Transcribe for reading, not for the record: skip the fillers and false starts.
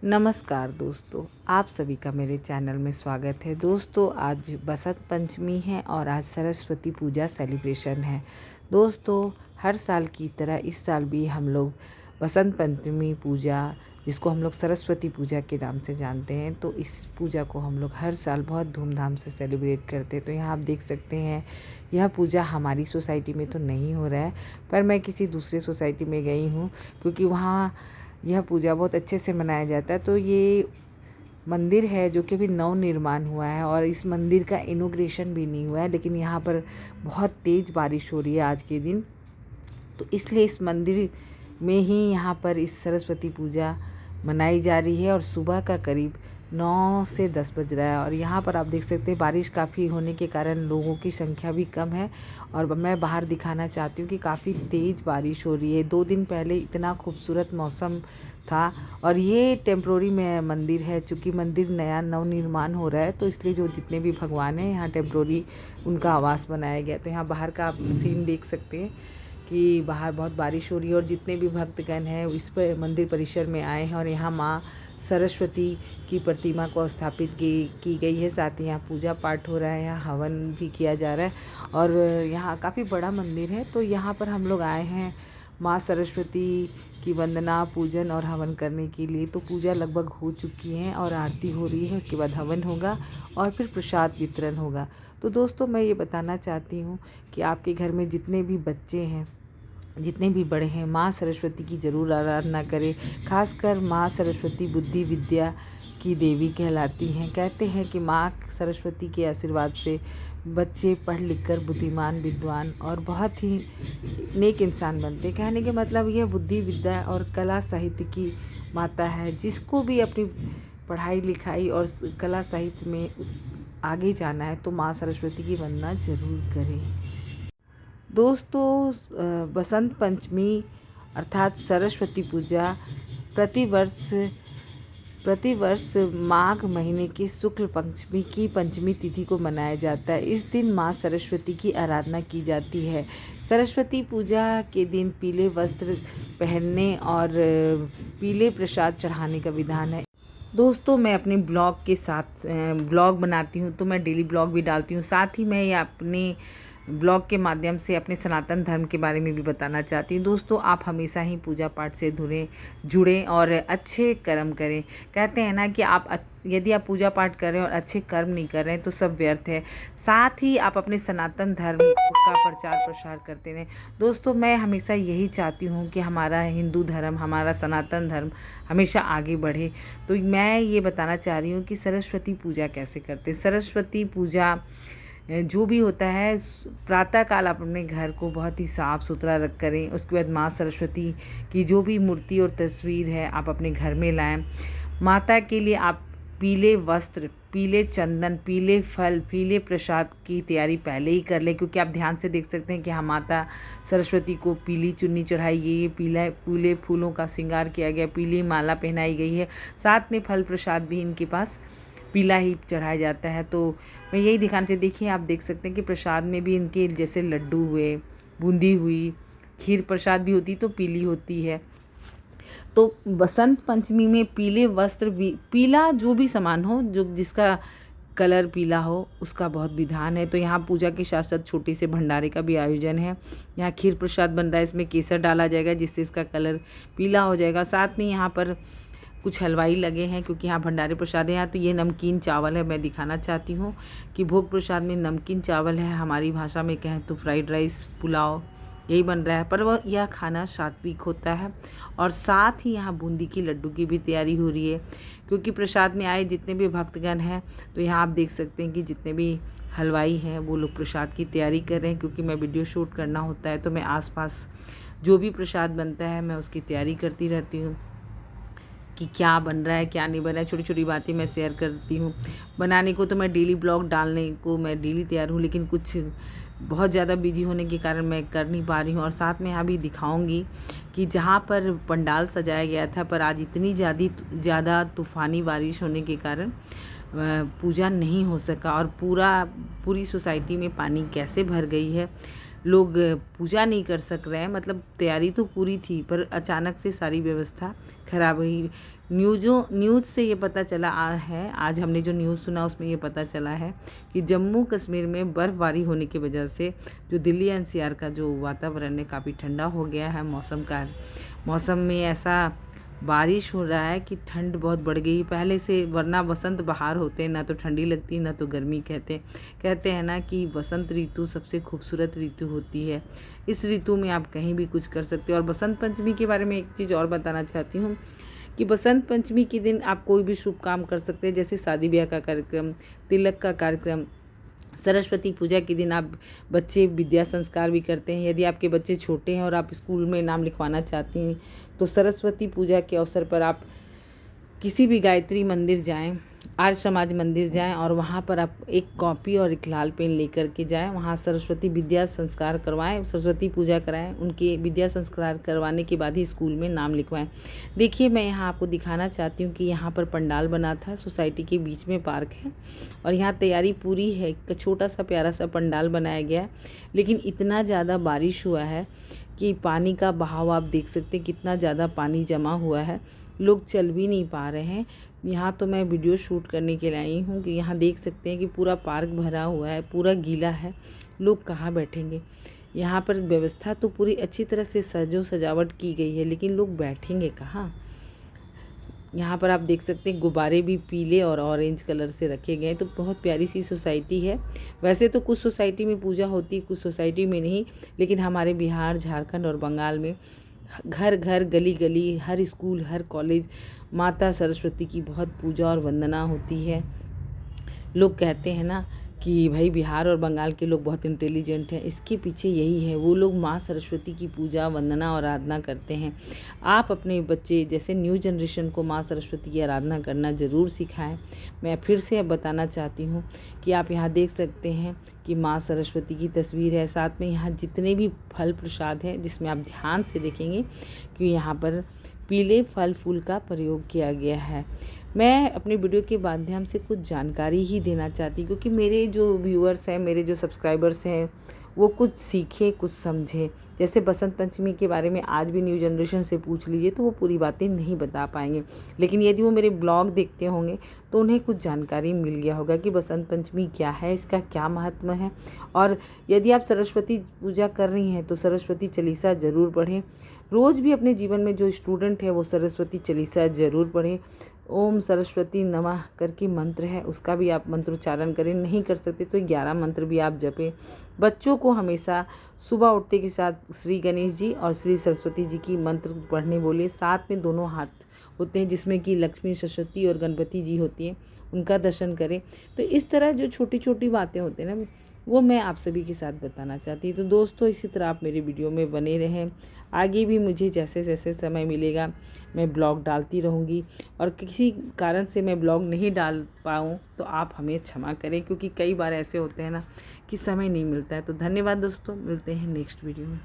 नमस्कार दोस्तों, आप सभी का मेरे चैनल में स्वागत है। दोस्तों, आज बसंत पंचमी है और आज सरस्वती पूजा सेलिब्रेशन है। दोस्तों, हर साल की तरह इस साल भी हम लोग बसंत पंचमी पूजा, जिसको हम लोग सरस्वती पूजा के नाम से जानते हैं, तो इस पूजा को हम लोग हर साल बहुत धूमधाम से सेलिब्रेट करते हैं। तो यहाँ आप देख सकते हैं, यह पूजा हमारी सोसाइटी में तो नहीं हो रहा है, पर मैं किसी दूसरे सोसाइटी में गई हूँ क्योंकि वहाँ यह पूजा बहुत अच्छे से मनाया जाता है। तो ये मंदिर है जो कि अभी नव निर्माण हुआ है और इस मंदिर का इनॉग्रेशन भी नहीं हुआ है, लेकिन यहाँ पर बहुत तेज़ बारिश हो रही है आज के दिन, तो इसलिए इस मंदिर में ही यहाँ पर इस सरस्वती पूजा मनाई जा रही है और सुबह का करीब 9 से 10 बज रहा है। और यहाँ पर आप देख सकते हैं बारिश काफ़ी होने के कारण लोगों की संख्या भी कम है और मैं बाहर दिखाना चाहती हूँ कि काफ़ी तेज़ बारिश हो रही है। 2 दिन पहले इतना खूबसूरत मौसम था और ये टेम्प्रोरी में मंदिर है, चूँकि मंदिर नया नवनिर्माण हो रहा है, तो इसलिए जो जितने भी भगवान हैं यहाँ टेम्प्रोरी उनका आवास बनाया गया। तो यहाँ बाहर का आप सीन देख सकते हैं कि बाहर बहुत बारिश हो रही है और जितने भी भक्तगण हैं इस पर मंदिर परिसर में आए हैं और यहाँ माँ सरस्वती की प्रतिमा को स्थापित की गई है। साथ ही यहाँ पूजा पाठ हो रहा है, यहाँ हवन भी किया जा रहा है और यहाँ काफ़ी बड़ा मंदिर है। तो यहाँ पर हम लोग आए हैं माँ सरस्वती की वंदना, पूजन और हवन करने के लिए। तो पूजा लगभग हो चुकी है और आरती हो रही है, उसके बाद हवन होगा और फिर प्रसाद वितरण होगा। तो दोस्तों, मैं ये बताना चाहती हूँ कि आपके घर में जितने भी बच्चे हैं, जितने भी बड़े हैं, माँ सरस्वती की ज़रूर आराधना करें। खासकर माँ सरस्वती बुद्धि विद्या की देवी कहलाती हैं। कहते हैं कि माँ सरस्वती के आशीर्वाद से बच्चे पढ़ लिख कर बुद्धिमान, विद्वान और बहुत ही नेक इंसान बनते हैं। कहने के मतलब यह बुद्धि विद्या और कला साहित्य की माता है। जिसको भी अपनी पढ़ाई लिखाई और कला साहित्य में आगे जाना है तो माँ सरस्वती की वंदना ज़रूर करें। दोस्तों, बसंत पंचमी अर्थात सरस्वती पूजा प्रतिवर्ष माघ महीने की शुक्ल पंचमी की पंचमी तिथि को मनाया जाता है। इस दिन माँ सरस्वती की आराधना की जाती है। सरस्वती पूजा के दिन पीले वस्त्र पहनने और पीले प्रसाद चढ़ाने का विधान है। दोस्तों, मैं अपने ब्लॉग के साथ ब्लॉग बनाती हूँ, तो मैं डेली ब्लॉग भी डालती हूँ। साथ ही मैं ये अपने ब्लॉग के माध्यम से अपने सनातन धर्म के बारे में भी बताना चाहती हूँ। दोस्तों, आप हमेशा ही पूजा पाठ से जुड़ें और अच्छे कर्म करें। कहते हैं ना कि यदि आप पूजा पाठ कर रहे हैं और अच्छे कर्म नहीं कर रहे हैं तो सब व्यर्थ है। साथ ही आप अपने सनातन धर्म का प्रचार प्रसार करते रहें। दोस्तों, मैं हमेशा यही चाहती हूँ कि हमारा हिंदू धर्म, हमारा सनातन धर्म हमेशा आगे बढ़े। तो मैं ये बताना चाह रही हूँ कि सरस्वती पूजा कैसे करते हैं। सरस्वती पूजा जो भी होता है, प्रातःकाल आप अपने घर को बहुत ही साफ़ सुथरा रख करें। उसके बाद माँ सरस्वती की जो भी मूर्ति और तस्वीर है आप अपने घर में लाएं। माता के लिए आप पीले वस्त्र, पीले चंदन, पीले फल, पीले प्रसाद की तैयारी पहले ही कर लें, क्योंकि आप ध्यान से देख सकते हैं कि हाँ, माता सरस्वती को पीली चुन्नी चढ़ाई गई है, पीले फूलों का श्रृंगार किया गया, पीली माला पहनाई गई है। साथ में फल प्रसाद भी इनके पास पीला ही चढ़ाया जाता है। तो मैं यही दिखाना चाहिए। देखिए, आप देख सकते हैं कि प्रसाद में भी इनके जैसे लड्डू हुए, बूंदी हुई, खीर प्रसाद भी होती तो पीली होती है। तो बसंत पंचमी में पीले वस्त्र भी, पीला जो भी सामान हो, जो जिसका कलर पीला हो, उसका बहुत विधान है। तो यहाँ पूजा के साथ साथ छोटे से भंडारे का भी आयोजन है। यहाँ खीर प्रसाद बन रहा है, इसमें केसर डाला जाएगा जिससे इसका कलर पीला हो जाएगा। साथ में यहाँ पर कुछ हलवाई लगे हैं, क्योंकि यहाँ भंडारे प्रसाद है। यहाँ तो ये नमकीन चावल है। मैं दिखाना चाहती हूँ कि भोग प्रसाद में नमकीन चावल है। हमारी भाषा में कहें तो फ्राइड राइस, पुलाव यही बन रहा है, पर वह यह खाना सात्विक होता है। और साथ ही यहाँ बूंदी की लड्डू की भी तैयारी हो रही है, क्योंकि प्रसाद में आए जितने भी भक्तगण हैं, तो यहाँ आप देख सकते हैं कि जितने भी हलवाई हैं वो लोग प्रसाद की तैयारी कर रहे हैं। क्योंकि मैं वीडियो शूट करना होता है तो मैं आसपास जो भी प्रसाद बनता है मैं उसकी तैयारी करती रहती हूँ कि क्या बन रहा है, क्या नहीं बन रहा है। छोटी छोटी बातें मैं शेयर करती हूँ। बनाने को तो मैं डेली ब्लॉग डालने को मैं डेली तैयार हूँ, लेकिन कुछ बहुत ज़्यादा बिजी होने के कारण मैं कर नहीं पा रही हूँ। और साथ में अभी दिखाऊंगी कि जहाँ पर पंडाल सजाया गया था, पर आज इतनी ज़्यादा तूफ़ानी बारिश होने के कारण पूजा नहीं हो सका और पूरी सोसाइटी में पानी कैसे भर गई है लोग पूजा नहीं कर सक रहे हैं। मतलब तैयारी तो पूरी थी पर अचानक से सारी व्यवस्था खराब हुई। न्यूज़ से ये पता चला है, आज हमने जो न्यूज़ सुना उसमें ये पता चला है कि जम्मू कश्मीर में बर्फ़बारी होने की वजह से जो दिल्ली एनसीआर का जो वातावरण है काफ़ी ठंडा हो गया है। मौसम में ऐसा बारिश हो रहा है कि ठंड बहुत बढ़ गई पहले से, वरना बसंत बहार होते हैं ना तो ठंडी लगती ना तो गर्मी। कहते हैं ना कि बसंत ऋतु सबसे खूबसूरत ऋतु होती है। इस ऋतु में आप कहीं भी कुछ कर सकते हो। और बसंत पंचमी के बारे में एक चीज़ और बताना चाहती हूँ कि बसंत पंचमी के दिन आप कोई भी शुभ काम कर सकते हैं, जैसे शादी ब्याह का कार्यक्रम, तिलक का कार्यक्रम। सरस्वती पूजा के दिन आप बच्चे विद्या संस्कार भी करते हैं। यदि आपके बच्चे छोटे हैं और आप स्कूल में नाम लिखवाना चाहती हैं तो सरस्वती पूजा के अवसर पर आप किसी भी गायत्री मंदिर जाएं, आर्य समाज मंदिर जाएं और वहाँ पर आप एक कॉपी और एक लाल पेन लेकर के जाएं। वहाँ सरस्वती विद्या संस्कार करवाएं, सरस्वती पूजा कराएं। उनके विद्या संस्कार करवाने के बाद ही स्कूल में नाम लिखवाएं। देखिए, मैं यहाँ आपको दिखाना चाहती हूँ कि यहाँ पर पंडाल बना था, सोसाइटी के बीच में पार्क है और यहाँ तैयारी पूरी है। एक छोटा सा प्यारा सा पंडाल बनाया गया है, लेकिन इतना ज़्यादा बारिश हुआ है कि पानी का बहाव आप देख सकते हैं, कितना ज़्यादा पानी जमा हुआ है। लोग चल भी नहीं पा रहे हैं। यहाँ तो मैं वीडियो शूट करने के लिए आई हूँ कि यहाँ देख सकते हैं कि पूरा पार्क भरा हुआ है, पूरा गीला है। लोग कहाँ बैठेंगे? यहाँ पर व्यवस्था तो पूरी अच्छी तरह से सजावट की गई है, लेकिन लोग बैठेंगे कहाँ? यहाँ पर आप देख सकते हैं गुब्बारे भी पीले और ऑरेंज कलर से रखे गए हैं। तो बहुत प्यारी सी सोसाइटी है। वैसे तो कुछ सोसाइटी में पूजा होती है, कुछ सोसाइटी में नहीं, लेकिन हमारे बिहार, झारखंड और बंगाल में घर घर, गली गली, हर स्कूल, हर कॉलेज माता सरस्वती की बहुत पूजा और वंदना होती है। लोग कहते हैं ना कि भाई बिहार और बंगाल के लोग बहुत इंटेलिजेंट हैं, इसके पीछे यही है। वो लोग माँ सरस्वती की पूजा, वंदना और आराधना करते हैं। आप अपने बच्चे जैसे न्यू जनरेशन को माँ सरस्वती की आराधना करना ज़रूर सिखाएं। मैं फिर से अब बताना चाहती हूँ कि आप यहाँ देख सकते हैं कि माँ सरस्वती की तस्वीर है। साथ में यहाँ जितने भी फल प्रसाद हैं, जिसमें आप ध्यान से देखेंगे कि यहाँ पर पीले फल फूल का प्रयोग किया गया है। मैं अपने वीडियो के माध्यम से कुछ जानकारी ही देना चाहती, क्योंकि मेरे जो व्यूअर्स हैं, मेरे जो सब्सक्राइबर्स हैं, वो कुछ सीखें, कुछ समझें। जैसे बसंत पंचमी के बारे में आज भी न्यू जनरेशन से पूछ लीजिए तो वो पूरी बातें नहीं बता पाएंगे, लेकिन यदि वो मेरे ब्लॉग देखते होंगे तो उन्हें कुछ जानकारी मिल गया होगा कि बसंत पंचमी क्या है, इसका क्या महत्व है। और यदि आप सरस्वती पूजा कर रही हैं तो सरस्वती चालीसा ज़रूर पढ़ें। रोज़ भी अपने जीवन में जो स्टूडेंट है वो सरस्वती चालीसा ज़रूर पढ़ें। ओम सरस्वती नमः करके मंत्र है, उसका भी आप मंत्रोच्चारण करें। नहीं कर सकते तो 11 मंत्र भी आप जपें। बच्चों को हमेशा सुबह उठते के साथ श्री गणेश जी और श्री सरस्वती जी की मंत्र पढ़ने बोले। साथ में दोनों हाथ होते हैं जिसमें कि लक्ष्मी, सरस्वती और गणपति जी होती हैं, उनका दर्शन करें। तो इस तरह जो छोटी छोटी बातें होती हैं ना, वो मैं आप सभी के साथ बताना चाहती हूँ। तो दोस्तों, इसी तरह आप मेरे वीडियो में बने रहें। आगे भी मुझे जैसे जैसे समय मिलेगा मैं ब्लॉग डालती रहूँगी, और किसी कारण से मैं ब्लॉग नहीं डाल पाऊँ तो आप हमें क्षमा करें, क्योंकि कई बार ऐसे होते हैं ना कि समय नहीं मिलता है। तो धन्यवाद दोस्तों, मिलते हैं नेक्स्ट वीडियो में।